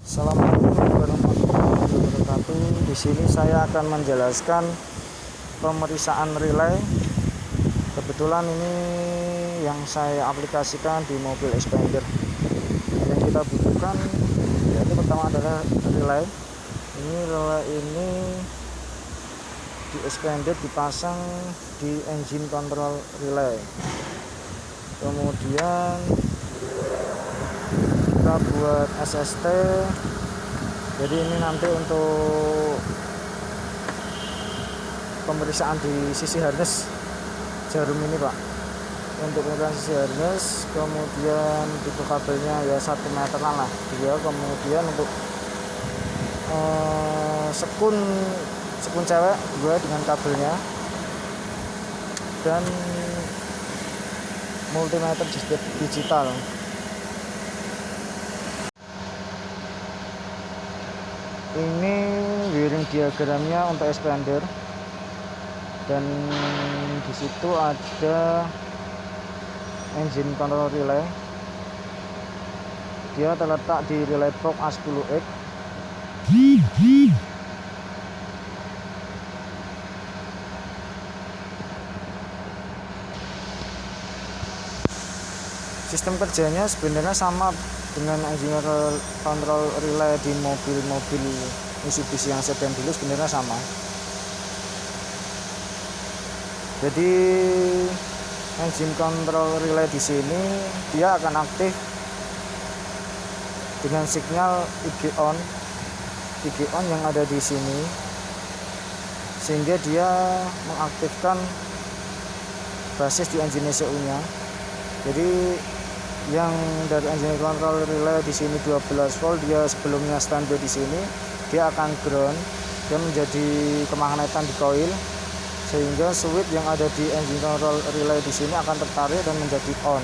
Assalamualaikum warahmatullahi wabarakatuh. Di sini saya akan menjelaskan pemeriksaan relay. Kebetulan ini yang saya aplikasikan di mobil expander. Yang kita butuhkan yaitu pertama adalah relay. Relay ini di expander dipasang di engine control relay. Kemudian kita buat SST. Jadi ini nanti untuk pemeriksaan di sisi harness jarum ini, Pak. Untuk pemeriksaan sisi harness, kemudian tipe kabelnya ya 1 meteran lah dia. Kemudian untuk sekun cewek gue dengan kabelnya, dan multimeter digital. Ini wiring diagramnya untuk expander, dan di situ ada engine control relay. Dia terletak di relay box A10X. Sistem kerjanya sebenarnya sama dengan engine control relay di mobil-mobil Mitsubishi yang sedan dulu, sebenarnya sama. Jadi engine control relay di sini dia akan aktif dengan sinyal IG on yang ada di sini, sehingga dia mengaktifkan basis di engine ECU-nya. Jadi yang dari engine control relay di sini 12 volt, dia sebelumnya standby di sini, dia akan ground dan menjadi kemagnetan di coil, sehingga switch yang ada di engine control relay di sini akan tertarik dan menjadi on.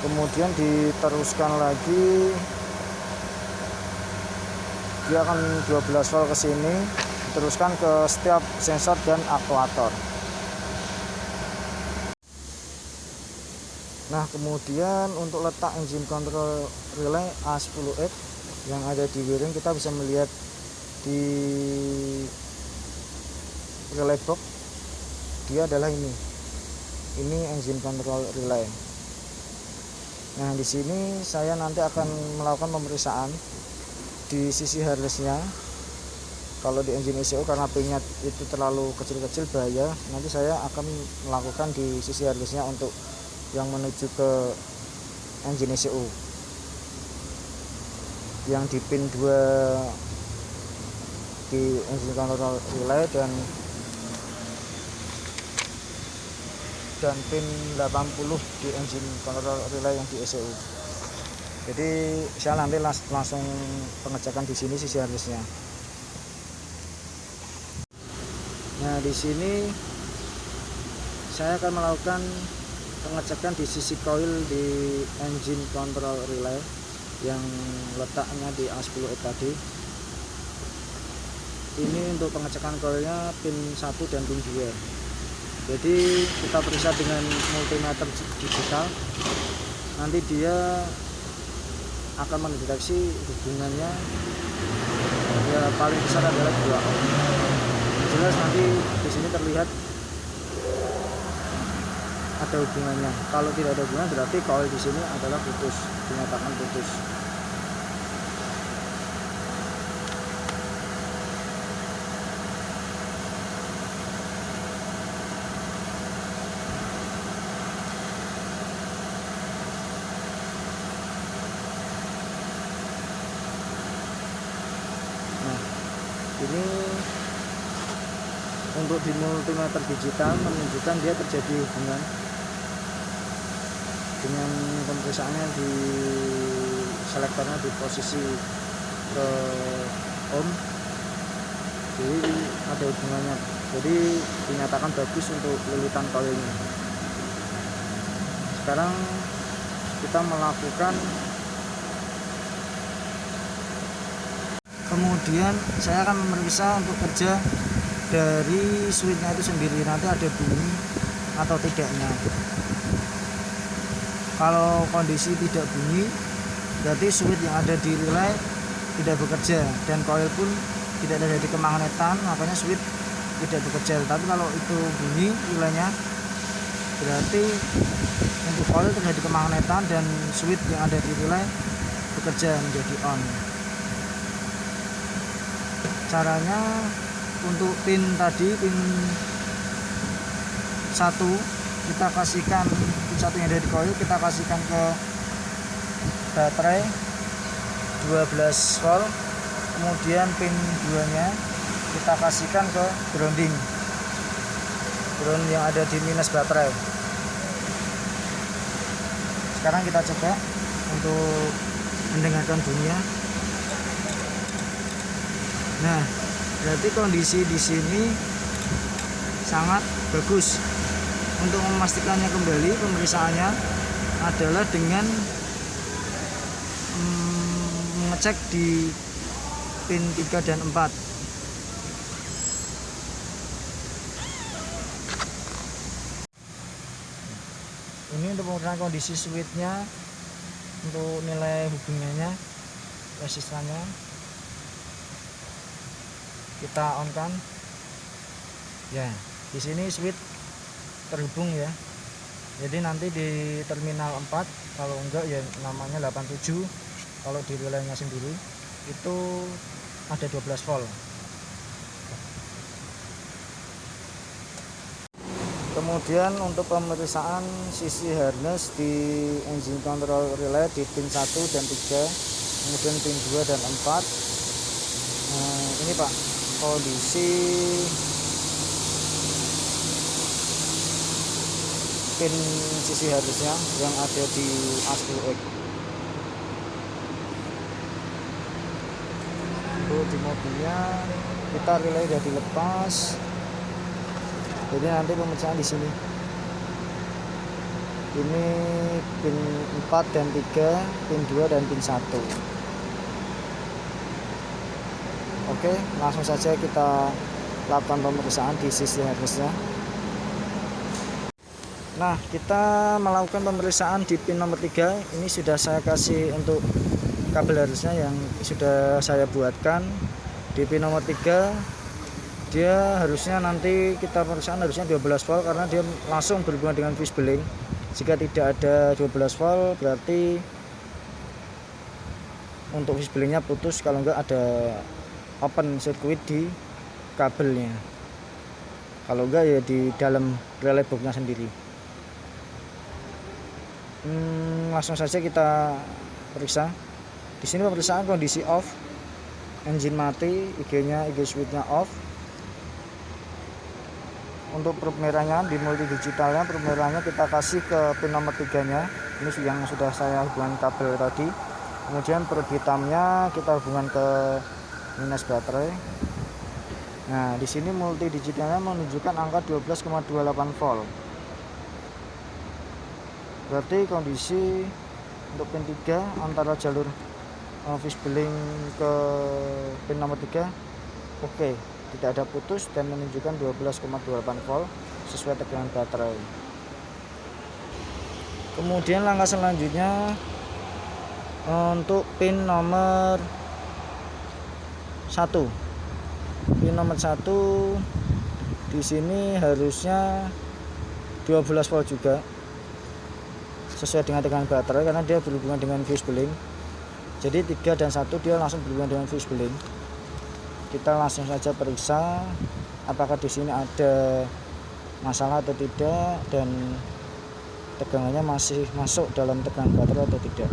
Kemudian diteruskan lagi, dia akan 12 volt ke sini, diteruskan ke setiap sensor dan aktuator. Nah, kemudian untuk letak engine control relay A10X yang ada di wiring, kita bisa melihat di relay box dia adalah ini engine control relay. Nah, di sini saya nanti akan melakukan pemeriksaan di sisi harnessnya. Kalau di engine ECU karena pingnya itu terlalu kecil-kecil bahaya, nanti saya akan melakukan di sisi harnessnya untuk yang menuju ke engine ECU yang di pin 2 di engine control relay dan pin 80 di engine control relay yang di ECU. Jadi saya nanti langsung pengecekan di sini sisi harnessnya. Nah, di sini saya akan melakukan pengecekan di sisi coil di engine control relay yang letaknya di A10X tadi. Ini untuk pengecekan coilnya pin 1 dan pin 2. Jadi kita periksa dengan multimeter digital. Nanti dia akan mendeteksi hubungannya, ya paling besar adalah 2 ohm. Jelas nanti di sini terlihat ada hubungannya. Kalau tidak ada hubungan berarti coil di sini adalah putus, dinyatakan putus. Nah, ini untuk di multimeter digital menunjukkan dia terjadi hubungan dengan pemeriksaannya di selektornya di posisi ke ohm. Jadi ada hubungannya, jadi dinyatakan bagus untuk lilitan coilnya. Sekarang kita melakukan, kemudian saya akan memeriksa untuk kerja dari switchnya itu sendiri, nanti ada bunyi atau tidaknya. Kalau kondisi tidak bunyi, berarti switch yang ada di relay tidak bekerja dan coil pun tidak ada di kemagnetan, makanya switch tidak bekerja. Tapi kalau itu bunyi relaynya, berarti untuk coil terjadi kemagnetan dan switch yang ada di relay bekerja menjadi on. Caranya untuk pin tadi, pin 1 kita kasihkan, pin 1 yang ada di coil kita kasihkan ke baterai 12 volt, kemudian pin 2 nya kita kasihkan ke ground yang ada di minus baterai. Sekarang kita coba untuk mendengarkan bunyinya. Nah, berarti kondisi di sini sangat bagus. Untuk memastikannya kembali, pemeriksaannya adalah dengan mengecek di pin 3 dan 4. Ini untuk pengukuran kondisi switchnya, untuk nilai hubungannya, resistannya kita on kan. Ya, di sini switch terhubung ya. Jadi nanti di terminal 4, kalau enggak ya namanya 87, kalau di relaynya sendiri itu ada 12 volt. Kemudian untuk pemeriksaan sisi harness di engine control relay di pin 1 dan 3, kemudian pin 2 dan 4. Ini Pak, kondisi pin sisi harnessnya yang ada di ASPX. Untuk di mobilnya kita relay sudah dilepas. Jadi nanti pemeriksaan di sini. Ini pin 4 dan 3, pin 2 dan pin 1. Oke, langsung saja kita lakukan pemeriksaan di sisi harnessnya. Nah, kita melakukan pemeriksaan di pin nomor 3. Ini sudah saya kasih untuk kabel harnessnya yang sudah saya buatkan. Di pin nomor 3 dia harusnya nanti kita pemeriksaan harusnya 12 volt karena dia langsung berhubungan dengan fuse bearing. Jika tidak ada 12 volt berarti untuk fuse bearingnya putus, kalau enggak ada open circuit di kabelnya, kalau enggak ya di dalam relay boxnya sendiri. Langsung saja kita periksa. Di sini pemeriksaan kondisi off, engine mati, IG switchnya off. Untuk perup merahnya di multi digitalnya, perup merahnya kita kasih ke pin nomor 3 nya. Ini yang sudah saya hubungkan kabel tadi. Kemudian perup hitamnya kita hubungkan ke minus baterai. Nah, di sini multi digitalnya menunjukkan angka 12,28 volt. Berarti kondisi untuk pin 3 antara jalur fuse bearing ke pin nomor 3 oke. Tidak ada putus dan menunjukkan 12,28 volt sesuai tegangan baterai. Kemudian langkah selanjutnya untuk pin nomor 1. Pin nomor 1 di sini harusnya 12 volt juga sesuai dengan tegangan baterai karena dia berhubungan dengan fuse bearing. Jadi 3 dan 1 dia langsung berhubungan dengan fuse bearing. Kita langsung saja periksa apakah di sini ada masalah atau tidak dan tegangannya masih masuk dalam tegangan baterai atau tidak.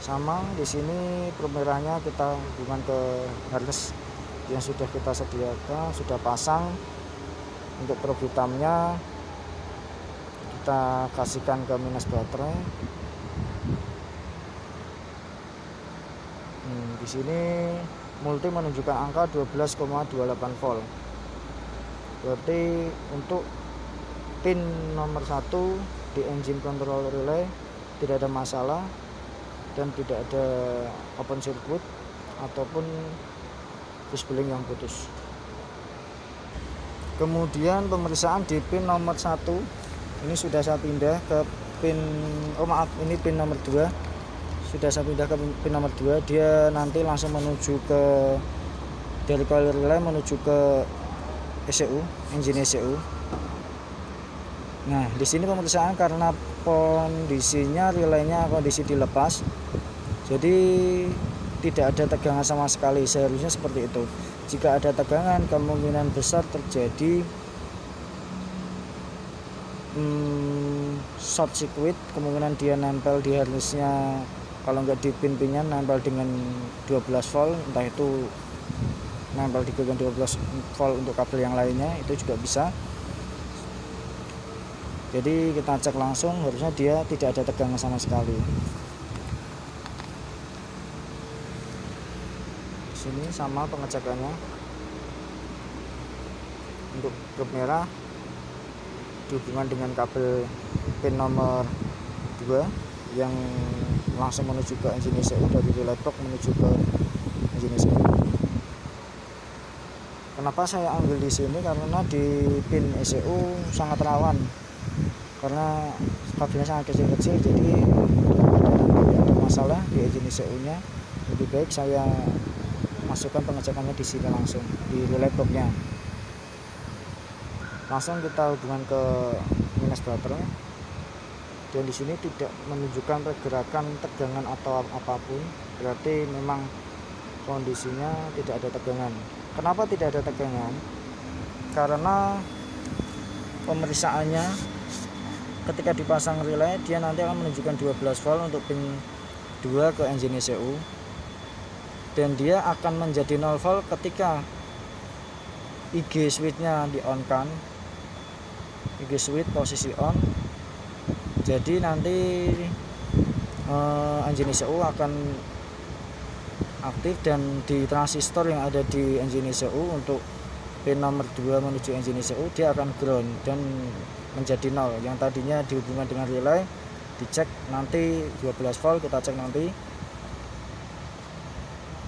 Sama di sini perup merahnya kita hubungkan ke harness yang sudah kita sediakan, sudah pasang. Untuk perup hitamnya kita kasihkan ke minus baterai. Di sini multi menunjukkan angka 12,28 volt. Berarti untuk pin nomor 1 di engine control relay tidak ada masalah dan tidak ada open circuit ataupun fuse bearing yang putus. Kemudian pemeriksaan di pin nomor 1 ini sudah saya pindah ke pin ini pin nomor 2. sudah saya pindah ke pin nomor 2, dia nanti langsung menuju ke dari coil relay menuju ke ECU, engine ECU. Nah, di sini pemeriksaan karena kondisinya relaynya kondisi dilepas, jadi tidak ada tegangan sama sekali. Seharusnya seperti itu. Jika ada tegangan, kemungkinan besar terjadi short circuit. Kemungkinan dia nempel di harnessnya, kalau nggak di pin-pinnya nempel dengan 12 volt, entah itu nempel di bagian 12 volt untuk kabel yang lainnya, itu juga bisa. Jadi kita cek langsung, harusnya dia tidak ada tegangan sama sekali. Di sini sama pengecekannya. Untuk grup merah dihubungkan dengan kabel pin nomor 2 yang langsung menuju ke engine ECU, dari relay box menuju ke engine ECU. Kenapa saya ambil di sini? Karena di pin ECU sangat rawan, karena kabelnya sangat kecil-kecil, jadi ada masalah di engine ECU-nya. Lebih baik saya masukkan pengecekannya di sini langsung di relay box-nya. Langsung kita hubungan ke minus baterai, dan di sini tidak menunjukkan pergerakan tegangan atau apapun, berarti memang kondisinya tidak ada tegangan. Kenapa tidak ada tegangan? Karena pemeriksaannya ketika dipasang relay, dia nanti akan menunjukkan 12 volt untuk pin 2 ke engine ECU, dan dia akan menjadi 0 volt ketika IG switch-nya di-on-kan. IG switch posisi on, jadi nanti engine ECU akan aktif, dan di transistor yang ada di engine ECU untuk pin nomor 2 menuju engine ECU, dia akan ground dan menjadi 0. Yang tadinya dihubungkan dengan relay, dicek nanti 12 volt, kita cek nanti,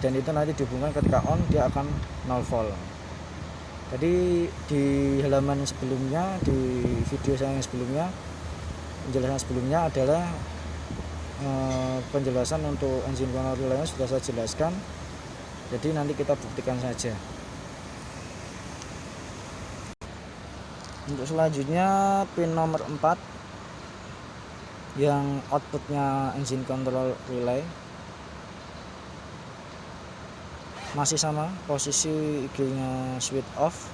dan itu nanti dihubungkan ketika on, dia akan 0 volt. Jadi di halaman sebelumnya, di video saya yang sebelumnya, penjelasan sebelumnya adalah penjelasan untuk engine control relay sudah saya jelaskan. Jadi nanti kita buktikan saja. Untuk selanjutnya pin nomor 4 yang outputnya engine control relay, masih sama posisi IG nya switch off,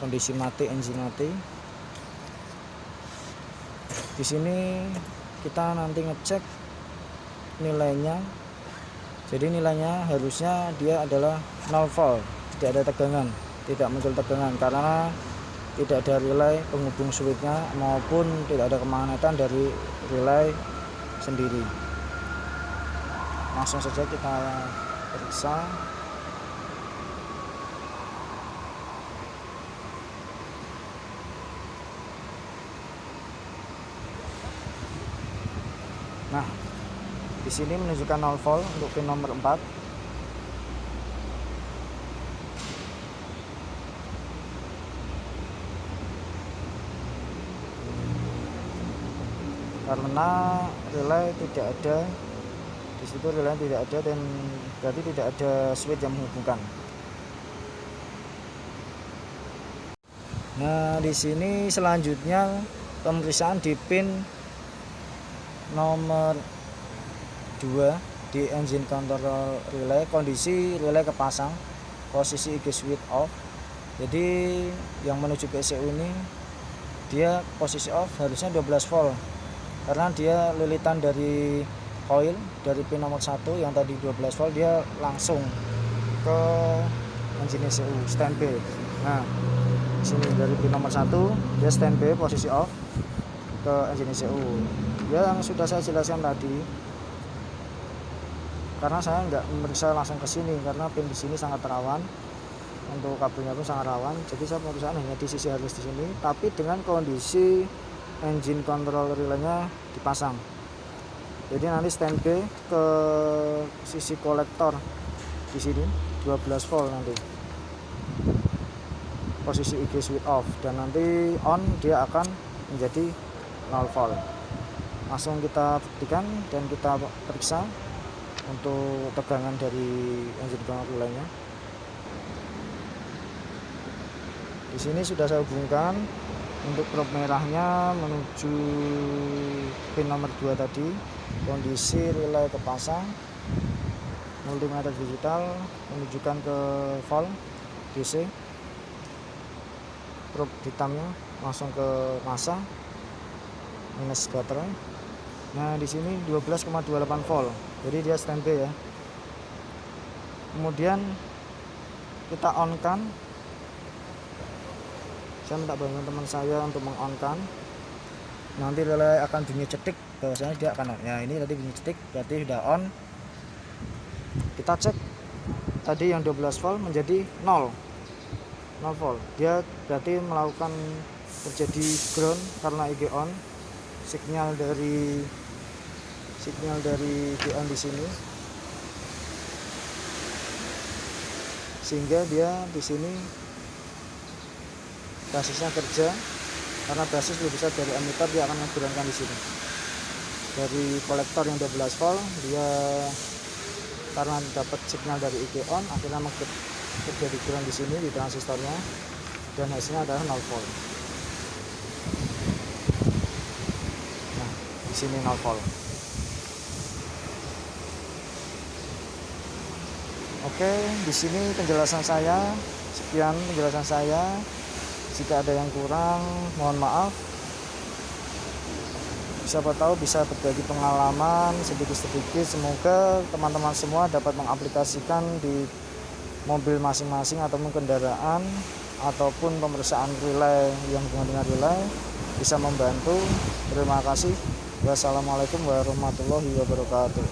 kondisi mati, engine mati. Di sini kita nanti ngecek nilainya. Jadi nilainya harusnya dia adalah 0 volt, tidak ada tegangan, tidak muncul tegangan, karena tidak ada relay penghubung switchnya maupun tidak ada kemagnetan dari relay sendiri. Langsung saja kita periksa. Nah, di sini menunjukkan 0 volt untuk pin nomor 4. Karena relay tidak ada di situ, relay tidak ada, dan berarti tidak ada switch yang menghubungkan. Nah, di sini selanjutnya pemeriksaan di pin nomor 2 di engine control relay. Kondisi relay kepasang, posisi IG switch off. Jadi yang menuju ke ECU ini dia posisi off, harusnya 12 volt, karena dia lilitan dari coil dari pin nomor 1 yang tadi 12 volt, dia langsung ke engine ECU standby. Nah, di sini dari pin nomor 1 dia standby posisi off ke engine ECU. Yang sudah saya jelaskan tadi, karena saya nggak memeriksa langsung ke sini karena pin di sini sangat rawan, untuk kabelnya pun sangat rawan. Jadi saya pemeriksaan hanya di sisi harness di sini, tapi dengan kondisi engine control relay-nya dipasang. Jadi nanti standby ke sisi kolektor di sini 12 volt nanti. Posisi IG switch off, dan nanti on dia akan menjadi 0 volt. Langsung kita buktikan dan kita periksa untuk tegangan dari engine ground relaynya. Di sini sudah saya hubungkan untuk probe merahnya menuju pin nomor 2 tadi. Kondisi relay kepasang, multimeter digital menunjukkan ke volt DC. Probe hitamnya langsung ke massa minus baterai. Nah, di sini 12,28 volt. Jadi dia standby ya. Kemudian kita on kan. Saya minta bantuan teman saya untuk meng-on-kan. Nanti relay akan bunyi cetik, bahwasanya dia akan on. Ya, ini tadi bunyi cetik, berarti sudah on. Kita cek tadi yang 12 volt menjadi 0 volt. Dia berarti melakukan terjadi ground karena IG on. Sinyal dari IG on di sini, sehingga dia di sini basisnya kerja, karena basis lebih besar dari ammeter, dia akan menggroundkan di sini. Dari kolektor yang 12 volt, dia karena dapat signal dari IG on, akhirnya terjadi ground di sini di transistornya, dan hasilnya adalah 0 volt. Nah, di sini 0 volt. Oke, di sini penjelasan saya. Sekian penjelasan saya. Jika ada yang kurang, mohon maaf. Siapa tahu bisa berbagi pengalaman sedikit-sedikit. Semoga teman-teman semua dapat mengaplikasikan di mobil masing-masing ataupun kendaraan, ataupun pemeriksaan relay yang hubungan dengan relay bisa membantu. Terima kasih. Wassalamualaikum warahmatullahi wabarakatuh.